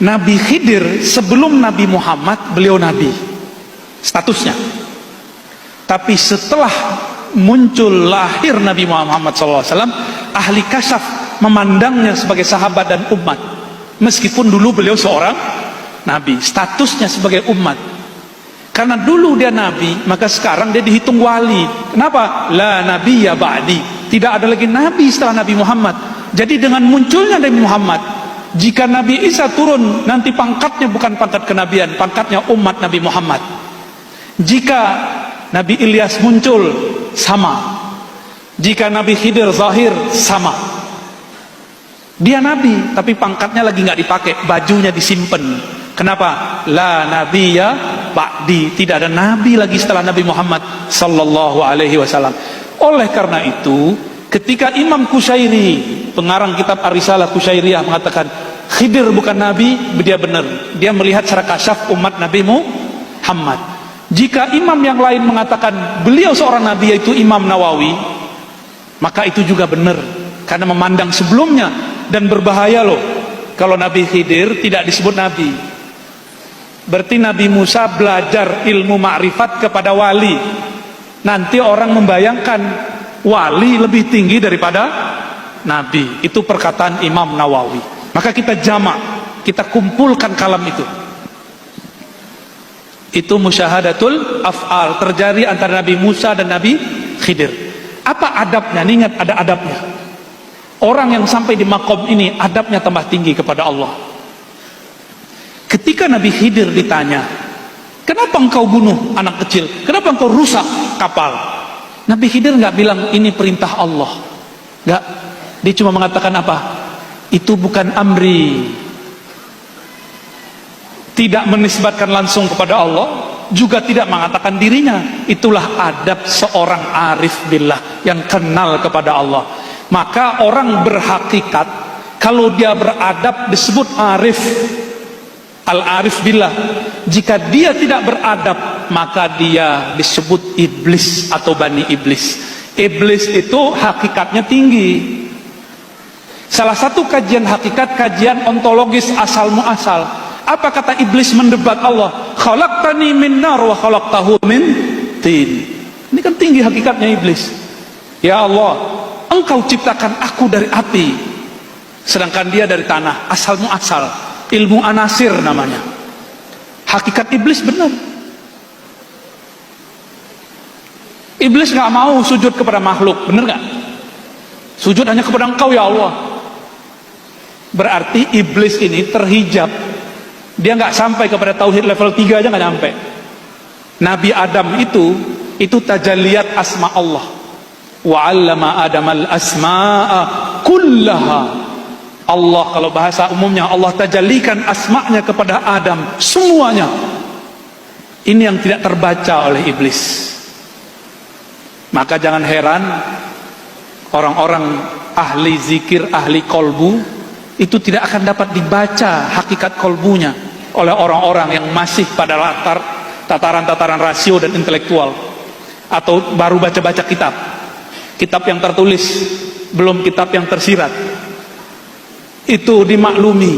Nabi Khidir sebelum Nabi Muhammad beliau nabi statusnya. Tapi setelah muncul lahir Nabi Muhammad SAW, ahli kasyaf memandangnya sebagai sahabat dan umat. Meskipun dulu beliau seorang nabi, statusnya sebagai umat. Karena dulu dia nabi, maka sekarang dia dihitung wali. Kenapa? La nabiyya ba'di. Tidak ada lagi nabi setelah Nabi Muhammad. Jadi dengan munculnya Nabi Muhammad, jika Nabi Isa turun, nanti pangkatnya bukan pangkat kenabian, pangkatnya umat Nabi Muhammad. Jika Nabi Ilyas muncul, sama. Jika Nabi Khidir zahir, sama. Dia nabi, tapi pangkatnya lagi nggak dipakai, bajunya disimpan. Kenapa? La nabiyya ba'di. Tidak ada nabi lagi setelah Nabi Muhammad sallallahu alaihi wasallam. Oleh karena itu, ketika Imam Qushairi, pengarang kitab Ar-Risalah Qushairiyah, mengatakan Khidir bukan nabi, dia benar. Dia melihat secara kasyaf umat Nabi Muhammad. Jika imam yang lain mengatakan beliau seorang nabi, yaitu Imam Nawawi, maka itu juga benar, karena memandang sebelumnya. Dan berbahaya loh kalau Nabi Khidir tidak disebut nabi. Berarti Nabi Musa belajar ilmu ma'rifat kepada wali. Nanti orang membayangkan wali lebih tinggi daripada nabi. Itu perkataan Imam Nawawi. Maka kita jamak, kita kumpulkan kalam itu. Itu musyahadatul af'al, terjadi antara Nabi Musa dan Nabi Khidir. Apa adabnya? Ingat, ada adabnya. Orang yang sampai di makom ini adabnya tambah tinggi kepada Allah. Ketika Nabi Khidir ditanya, kenapa engkau bunuh anak kecil? Kenapa engkau rusak kapal? Nabi Khidir nggak bilang ini perintah Allah. Nggak. Dia cuma mengatakan apa? Itu bukan amri. Tidak menisbatkan langsung kepada Allah, juga tidak mengatakan dirinya. Itulah adab seorang arif billah yang kenal kepada Allah. Maka orang berhakikat, kalau dia beradab disebut arif, al-arif billah. Jika dia tidak beradab, maka dia disebut iblis atau bani iblis. Iblis itu hakikatnya tinggi. Salah satu kajian hakikat, kajian ontologis asal muasal. Apa kata iblis mendebat Allah? Khalaqtani min nar wa khalaqtahu min tin. Ini kan tinggi hakikatnya iblis. Ya Allah, engkau ciptakan aku dari api, sedangkan dia dari tanah. Asal muasal, ilmu anasir namanya. Hakikat iblis benar. Iblis nggak mau sujud kepada makhluk, benar nggak? Sujud hanya kepada engkau ya Allah. Berarti iblis ini terhijab. Dia nggak sampai kepada tauhid level 3 aja nggak nyampe. Nabi Adam itu tajalliyat asma Allah. Wa 'allama Adamal asma'a kullaha. Allah, kalau bahasa umumnya, Allah tajallikan asma'nya kepada Adam semuanya. Ini yang tidak terbaca oleh iblis. Maka jangan heran orang-orang ahli zikir, ahli kolbu, itu tidak akan dapat dibaca hakikat kolbunya oleh orang-orang yang masih pada tataran-tataran rasio dan intelektual, atau baru baca-baca kitab yang tertulis, belum kitab yang tersirat. Itu dimaklumi.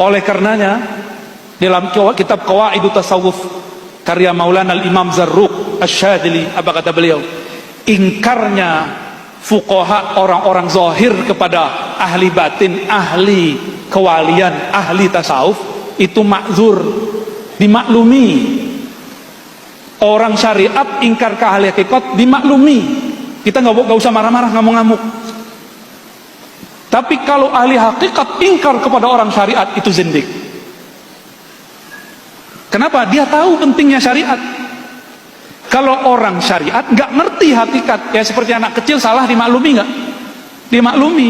Oleh karenanya dalam kitab Qawaidut Tasawuf karya Maulana Al-Imam Zarruq Asy-Syadzili, apa kata beliau? Ingkarnya fuqaha, orang-orang zahir kepada ahli batin, ahli kewalian, ahli tasawuf, itu ma'zur, dimaklumi. Orang syariat ingkar ke ahli hakikat, dimaklumi. Kita nggak usah marah-marah, ngamuk-ngamuk. Tapi kalau ahli hakikat ingkar kepada orang syariat, itu zindik. Kenapa? Dia tahu pentingnya syariat. Kalau orang syariat nggak ngerti hakikat, ya seperti anak kecil salah dimaklumi nggak? Dimaklumi.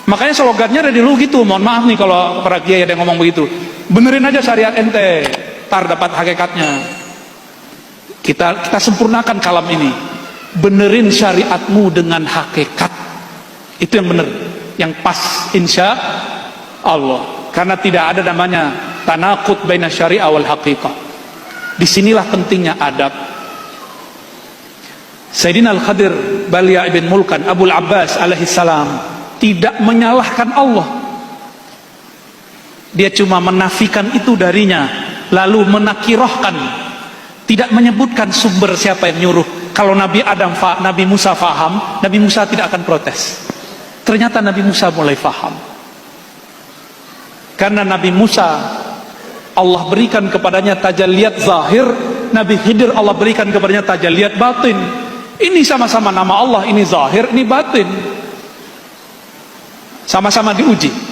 Makanya slogannya dari dulu gitu. Mohon maaf nih kalau para kiai ada yang ngomong begitu. Benerin aja syariat ente, tar dapat hakikatnya. Kita sempurnakan kalam ini. Benerin syariatmu dengan hakikat. Itu yang bener, yang pas, insya Allah. Karena tidak ada namanya tanaqud baina syariah wal haqiqah. Disinilah pentingnya adab. Sayyidina Al-Khadir Balia ibn Mulkan Abul Abbas alaihissalam tidak menyalahkan Allah. Dia cuma menafikan itu darinya, lalu menakirohkan, tidak menyebutkan sumber siapa yang nyuruh. Kalau Nabi Nabi Musa faham, Nabi Musa tidak akan protes. Ternyata Nabi Musa mulai faham. Karena Nabi Musa Allah berikan kepadanya tajalliyat zahir, Nabi Khidir Allah berikan kepadanya tajalliyat batin. Ini sama-sama nama Allah, ini zahir, ini batin. Sama-sama diuji.